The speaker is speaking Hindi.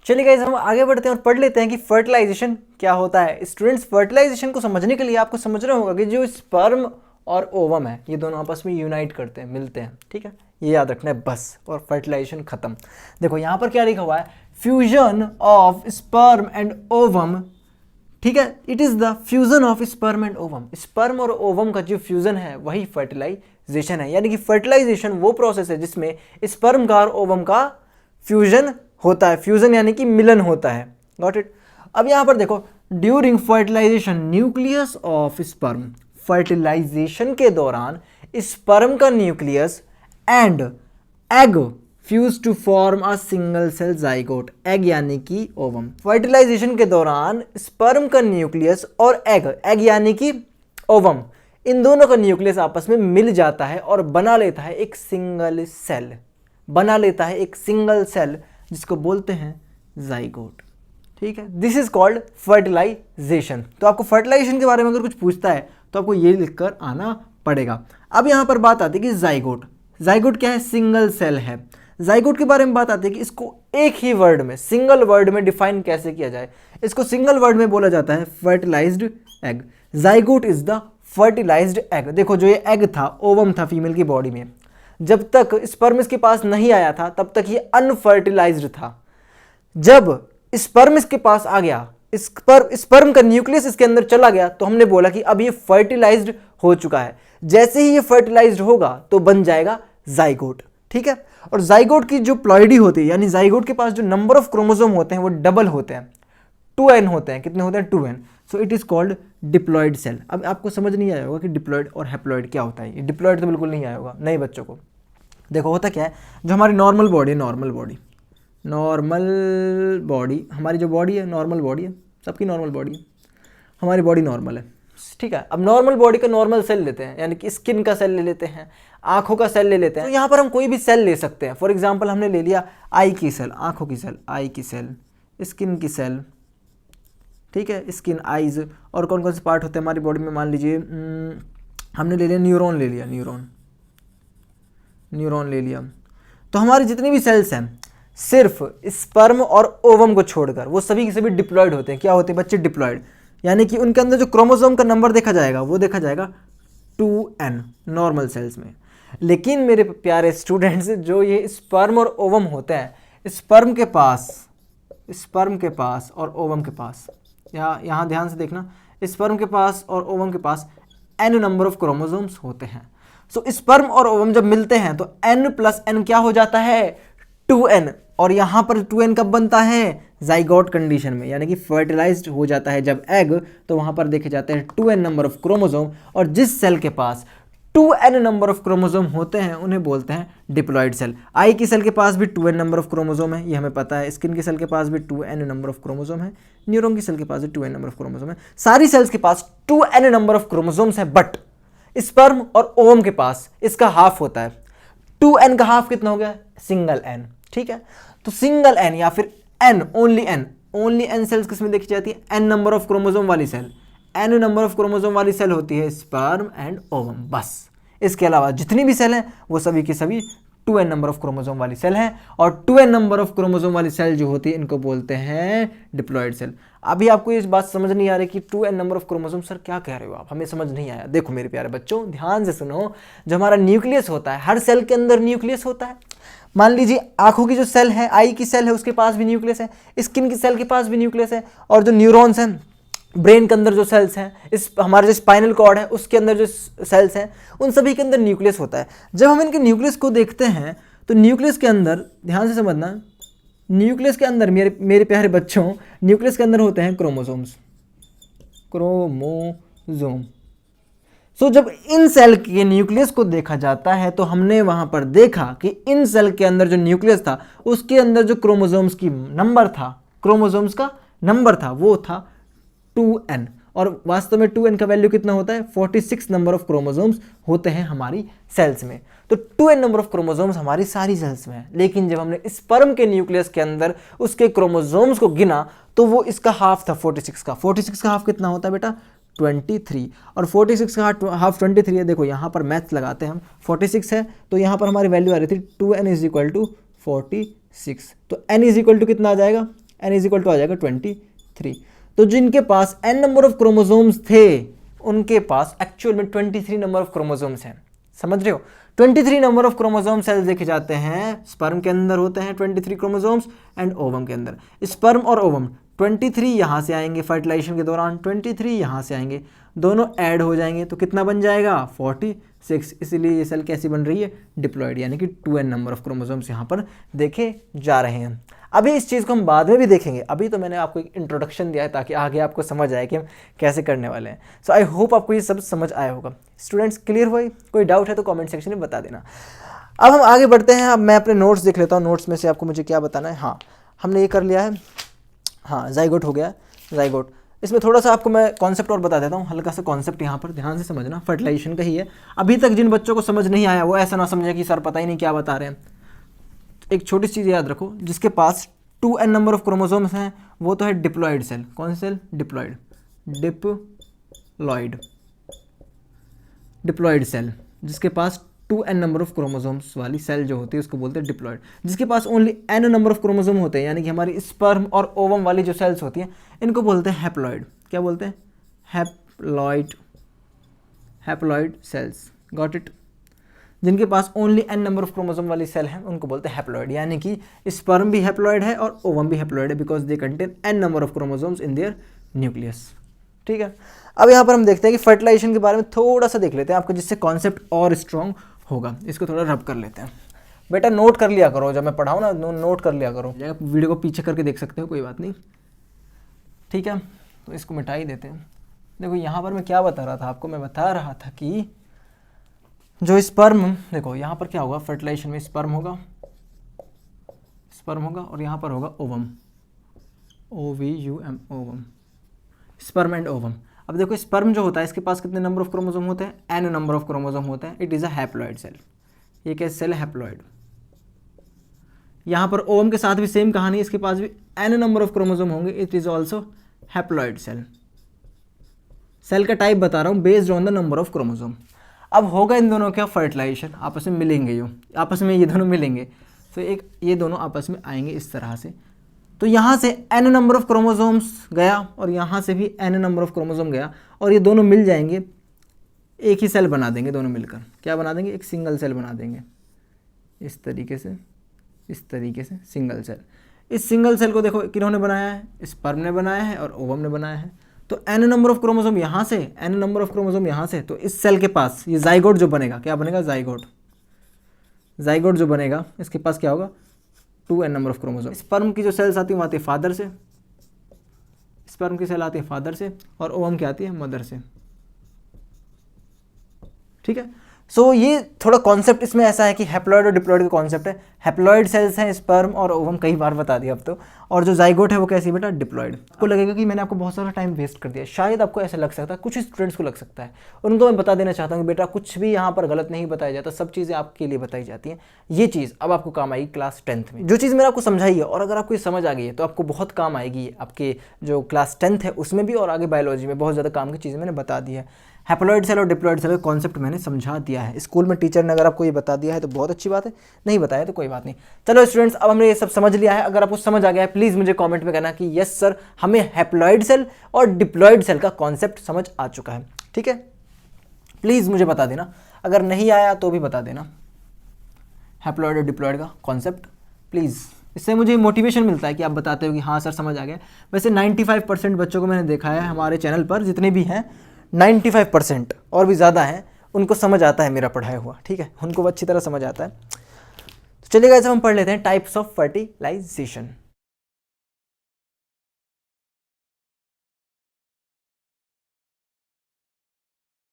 चलिए गाइस, हम आगे बढ़ते हैं और पढ़ लेते हैं कि फर्टिलाइजेशन क्या होता है। स्टूडेंट्स, फर्टिलाइजेशन को समझने के लिए आपको समझना होगा कि जो स्पर्म और ओवम है ये दोनों आपस में यूनाइट करते हैं, मिलते हैं, ठीक है, ये याद रखना है बस, और फर्टिलाइजेशन खत्म। देखो यहाँ पर क्या लिखा हुआ है, fusion of sperm and ovum, ठीक है, it is the fusion of sperm and ovum. Sperm और ओवम का जो फ्यूजन है वही फर्टिलाइजेशन है, यानी कि फर्टिलाइजेशन वो प्रोसेस है जिसमें स्पर्म का और ओवम का फ्यूजन होता है। फ्यूजन यानी कि मिलन होता है। Got it. अब यहां पर देखो, during fertilization nucleus of sperm, fertilization के दौरान स्पर्म का nucleus and egg fuse to form a single cell zygote, egg यानी कि ओवम। फर्टिलाइजेशन के दौरान स्पर्म का न्यूक्लियस और एग यानी कि ओवम, इन दोनों का न्यूक्लियस आपस में मिल जाता है और बना लेता है एक सिंगल सेल, बना लेता है एक सिंगल सेल जिसको बोलते हैं जाइगोट, ठीक है। This is called fertilization. तो आपको फर्टिलाइजेशन के बारे में अगर कुछ पूछता है तो आपको ये लिखकर आना पड़ेगा। अब यहाँ पर बात आती है कि जाइगोट, जाइगोट क्या है, सिंगल सेल है। जाइगोट के बारे में बात आती है कि इसको एक ही वर्ड में, सिंगल वर्ड में डिफाइन कैसे किया जाए। इसको सिंगल वर्ड में बोला जाता है fertilized egg. Zygote is the fertilized egg. देखो जो ये एग था, ओवम था फीमेल की बॉडी में, जब तक स्पर्म इसके पास नहीं आया था तब तक ये अनफर्टिलाइज्ड था। जब स्पर्म इसके पास आ गया, स्पर्म का न्यूक्लियस इसके अंदर चला गया, तो हमने बोला कि अब ये फर्टिलाइज्ड हो चुका है। जैसे ही ये फर्टिलाइज्ड होगा तो बन जाएगा जाइगोट, ठीक है। और जाइगोट की जो प्लॉइडी होती है, यानी जाइगोट के पास जो नंबर ऑफ क्रोमोसोम होते हैं वो डबल होते हैं, 2n होते हैं। कितने होते हैं? 2n। So it is called diploid cell. अब आपको समझ नहीं आया होगा कि डिप्लॉयड और हैप्लॉयड क्या होता है। ये डिप्लॉयड तो बिल्कुल नहीं आया होगा नए बच्चों को। देखो होता क्या है, जो हमारी नॉर्मल बॉडी है, नॉर्मल बॉडी, हमारी जो बॉडी है नॉर्मल बॉडी है, सबकी नॉर्मल बॉडी है, हमारी बॉडी नॉर्मल है, ठीक है। अब नॉर्मल बॉडी का नॉर्मल सेल लेते हैं, यानी कि स्किन का सेल ले लेते हैं, आंखों का सेल ले लेते हैं। तो यहाँ पर हम कोई भी सेल ले सकते हैं। फॉर एग्जांपल हमने ले लिया आई की सेल, आंखों की सेल, आई की सेल, स्किन की सेल, ठीक है, स्किन, आइज। और कौन कौन से पार्ट होते हैं हमारी बॉडी में, मान लीजिए हमने ले लिया न्यूरॉन, ले लिया न्यूरॉन ले लिया। तो हमारी जितनी भी सेल्स हैं सिर्फ स्पर्म और ओवम को छोड़कर वो सभी के सभी डिप्लॉयड होते हैं। क्या होते हैं बच्चे? डिप्लॉयड। यानी कि उनके अंदर जो क्रोमोसोम का नंबर देखा जाएगा वो देखा जाएगा 2n नॉर्मल सेल्स में। लेकिन मेरे प्यारे स्टूडेंट्स, जो ये स्पर्म और ओवम होते हैं, स्पर्म के पास और ओवम के पास, यहाँ ध्यान से देखना, स्पर्म के पास और ओवम के पास n नंबर ऑफ क्रोमोसोम्स होते हैं। सो स्पर्म और ओवम जब मिलते हैं तो n प्लस n क्या हो जाता है? 2n। और यहाँ पर 2n कब बनता है? जाइगोट कंडीशन में, यानी कि फर्टिलाइज्ड हो जाता है जब एग, तो वहाँ पर देखे जाते हैं 2n नंबर ऑफ क्रोमोसोम। और जिस सेल के पास 2n नंबर ऑफ क्रोमोसोम होते हैं उन्हें बोलते हैं डिप्लॉयड सेल। आई की सेल के पास भी 2n नंबर ऑफ क्रोमोसोम है, ये हमें पता है। स्किन की सेल के पास भी 2n नंबर ऑफ क्रोमोसोम है, न्यूरॉन की सेल के पास भी 2n नंबर ऑफ क्रोमोसोम है। सारी सेल्स के पास 2n नंबर ऑफ क्रोमोसोम्स है, बट स्पर्म और ओवम के पास इसका हाफ होता है। 2n का हाफ कितना हो गया? सिंगल n, ठीक है। तो सिंगल n या फिर n, ओनली n सेल्स किसमें देखी जाती है? n नंबर ऑफ क्रोमोसोम वाली cell. n number of chromosome वाली सेल होती है स्पर्म एंड ओवम, बस। इसके अलावा जितनी भी सेल हैं वो सभी की सभी 2n नंबर ऑफ क्रोमोसोम वाली सेल हैं। और 2n नंबर ऑफ क्रोमोसोम वाली सेल जो होती है इनको बोलते हैं डिप्लॉयड सेल। अभी आपको ये बात समझ नहीं आ रही कि 2n number of chromosome, sir क्या कह रहे हो आप, हमें समझ नहीं आया। देखो मेरे प्यारे बच्चों, ध्यान से सुनो। जो हमारा न्यूक्लियस होता है, हर सेल के अंदर न्यूक्लियस होता है। मान लीजिए आंखों की जो सेल है, आई की सेल है, उसके पास भी न्यूक्लियस है, स्किन की सेल के पास भी न्यूक्लियस है, और जो न्यूरॉन्स हैं, ब्रेन के अंदर जो सेल्स हैं, इस हमारा जो स्पाइनल कॉर्ड है उसके अंदर जो सेल्स हैं, उन सभी के अंदर न्यूक्लियस होता है। जब हम इनके न्यूक्लियस को देखते हैं तो न्यूक्लियस के अंदर, ध्यान से समझना, न्यूक्लियस के अंदर मेरे प्यारे बच्चों, न्यूक्लियस के अंदर होते हैं क्रोमोसोम। सो जब इन सेल के न्यूक्लियस को देखा जाता है तो हमने वहां पर देखा कि इन सेल के अंदर जो न्यूक्लियस था उसके अंदर जो क्रोमोसोम्स का नंबर था वो था 2n। और वास्तव में 2n का वैल्यू कितना होता है? 46 नंबर ऑफ क्रोमोसोम्स होते हैं हमारी सेल्स में। तो 2n नंबर ऑफ क्रोमोसोम्स हमारी सारी सेल्स में है। लेकिन जब हमने स्पर्म के न्यूक्लियस के अंदर उसके क्रोमोसोम्स को गिना तो वो इसका हाफ था 46 का। 46 का हाफ कितना होता है बेटा? 23। और 46 का हाफ 23 है। देखो यहाँ पर मैथ्स लगाते हैं हम, 46 है तो यहाँ पर हमारी वैल्यू आ रही थी 2n इज इक्वल टू 46। तो n इज इक्वल टू कितना आ जाएगा? n इज इक्वल टू आ जाएगा 23। तो जिनके पास n नंबर ऑफ क्रोमोसोम्स थे उनके पास एक्चुअल में 23 नंबर ऑफ क्रोमोसोम्स हैं। समझ रहे हो? 23 नंबर ऑफ क्रोमोसोम सेल्स देखे जाते हैं, स्पर्म के अंदर होते हैं 23 क्रोमोसोम्स एंड ओवम के अंदर। स्पर्म और ओवम 23 यहाँ से आएंगे फर्टिलाइजेशन के दौरान, 23 यहाँ से आएंगे, दोनों ऐड हो जाएंगे तो कितना बन जाएगा 46। इसीलिए ये सेल कैसी बन रही है, डिप्लॉयड, यानी कि 2n नंबर ऑफ क्रोमोसोम्स यहाँ पर देखे जा रहे हैं। अभी इस चीज़ को हम बाद में भी देखेंगे, अभी तो मैंने आपको एक इंट्रोडक्शन दिया है ताकि आगे आपको समझ आए कि हम कैसे करने वाले हैं। सो आई होप आपको ये सब समझ आया होगा। स्टूडेंट्स क्लियर हुआ? कोई डाउट है तो कमेंट सेक्शन में बता देना। अब हम आगे बढ़ते हैं। अब मैं अपने नोट्स देख लेता हूँ, नोट्स में से आपको मुझे क्या बताना है। हाँ, हमने ये कर लिया है। हाँ, जाइगोट हो गया, जाइगोट। इसमें थोड़ा सा आपको मैं कॉन्सेप्ट और बता देता हूँ, हल्का सा कॉन्सेप्ट यहाँ पर ध्यान से समझना, फर्टिलाइजेशन का ही है। अभी तक जिन बच्चों को समझ नहीं आया वो ऐसा ना समझे कि सर पता ही नहीं क्या बता रहे हैं। एक छोटी चीज़ याद रखो, जिसके पास 2n नंबर ऑफ क्रोमोसोम्स हैं वो तो है डिप्लॉयड सेल। कौन सी सेल? Diploid, diploid cell. जिसके पास 2n नंबर ऑफ क्रोमोसोम्स वाली सेल जो होती है उसको बोलते हैं डिप्लॉयड। जिसके पास only n number of chromosome होते हैं, यानी कि हमारी स्पर्म और ओवम वाली जो सेल्स होती हैं, इनको बोलते हैं हैप्लॉयड। क्या बोलते हैं? Haploid cells. Got it? जिनके पास only n number of chromosome वाली सेल है उनको बोलते हैं हैप्लॉयड, यानी कि स्पर्म भी हैप्लॉयड है और ओवम भी हैप्लॉयड है, because they contain n number of chromosomes in their nucleus. ठीक है, अब यहाँ पर हम देखते हैं कि फर्टिलाइजेशन के बारे में थोड़ा सा देख लेते हैं आपको, जिससे कॉन्सेप्ट और स्ट्रॉन्ग होगा। इसको थोड़ा रब कर लेते हैं। बेटा नोट कर लिया करो, जब मैं पढ़ाऊँ ना नोट कर लिया करो। वीडियो को पीछे करके देख सकते हो, कोई बात नहीं। ठीक है, तो इसको मिटा ही देते हैं। देखो यहाँ पर मैं क्या बता रहा था आपको, मैं बता रहा था कि जो स्पर्म, देखो यहाँ पर क्या होगा, फर्टिलाइजेशन में स्पर्म होगा और यहाँ पर होगा ovum, OVUM, ovum, sperm and ovum. अब देखो स्पर्म जो होता है इसके पास कितने नंबर ऑफ क्रोमोसोम होते हैं? n नंबर ऑफ क्रोमोसोम होते हैं। It is a haploid cell. ये कैसे सेल है? हैप्लॉयड। यहाँ पर ओवम के साथ भी सेम कहानी, इसके पास भी n नंबर ऑफ क्रोमोसोम होंगे। It is also haploid cell. Cell का टाइप बता रहा हूँ based on the number of chromosome. अब होगा इन दोनों क्या? फर्टिलाइजेशन, आपस में मिलेंगे, यो आपस में ये दोनों मिलेंगे, तो एक ये दोनों आपस में आएंगे इस तरह से। तो यहाँ से n नंबर ऑफ क्रोमोसोम्स गया और यहाँ से भी n नंबर ऑफ क्रोमोसोम गया और ये दोनों मिल जाएंगे, एक ही सेल बना देंगे दोनों मिलकर। क्या बना देंगे? एक सिंगल सेल बना देंगे, इस तरीके से सिंगल सेल। इस सिंगल सेल को देखो किन्होंने बनाया है? स्पर्म ने बनाया है और ओवम ने बनाया है। तो n नंबर ऑफ क्रोमोसोम यहाँ से, n नंबर ऑफ क्रोमोसोम यहाँ से, तो इस सेल के पास ये जाइगोट जो बनेगा, क्या बनेगा? जाइगोट जो बनेगा इसके पास क्या होगा? 2n number of chromosome. Sperm की जो सेल्स आती है वो आती है फादर से, स्पर्म की सेल आती है फादर से, और ओवम की आती है मदर से। ठीक है, सो ये थोड़ा कॉन्सेप्ट इसमें ऐसा है कि हैप्लॉयड और डिप्लॉयड का कॉन्सेप्ट है। हैप्लॉयड सेल्स हैं स्पर्म और ओवम, कई बार बता दिया अब तो। और जो जाइगोट है वो कैसी बेटा? डिप्लॉयड। आपको लगेगा कि मैंने आपको बहुत सारा टाइम वेस्ट कर दिया, शायद आपको ऐसा लग सकता है, कुछ स्टूडेंट्स को लग सकता है। उनको मैं बता देना चाहता हूँ कि बेटा कुछ भी यहाँ पर गलत नहीं बताया जाता, सब चीज़ें आपके लिए बताई जाती हैं। ये चीज़ अब आपको काम आएगी क्लास 10th में। जो चीज़ मैंने आपको समझाई है और अगर आपको ये समझ आ गई है तो आपको बहुत काम आएगी आपके जो क्लास 10th है उसमें भी, और आगे बायोलॉजी में बहुत ज़्यादा काम की चीज़ें मैंने बता दी है। हैप्लॉयड सेल और डिप्लॉयड सेल का कॉन्सेप्ट मैंने समझा दिया है। स्कूल में टीचर ने अगर आपको ये बता दिया है तो बहुत अच्छी बात है, नहीं बताया तो कोई बात नहीं। चलो स्टूडेंट्स, अब हमने ये सब समझ लिया है। अगर आपको समझ आ गया है प्लीज़ मुझे कमेंट में कहना कि यस सर, हमें हैप्लॉयड सेल और डिप्लॉयड सेल का कॉन्सेप्ट समझ आ चुका है। ठीक है, प्लीज़ मुझे बता देना। अगर नहीं आया तो भी बता देना हैप्लॉयड और डिप्लॉयड का कॉन्सेप्ट प्लीज़। इससे मुझे मोटिवेशन मिलता है कि आप बताते हो कि हाँ सर समझ आ गया। वैसे 95% बच्चों को मैंने देखा है हमारे चैनल पर, जितने भी हैं 95% और भी ज़्यादा हैं, उनको समझ आता है मेरा पढ़ाया हुआ। ठीक है, उनको अच्छी तरह समझ आता है। तो चलिए गाइस, हम पढ़ लेते हैं टाइप्स ऑफ फर्टिलाइजेशन।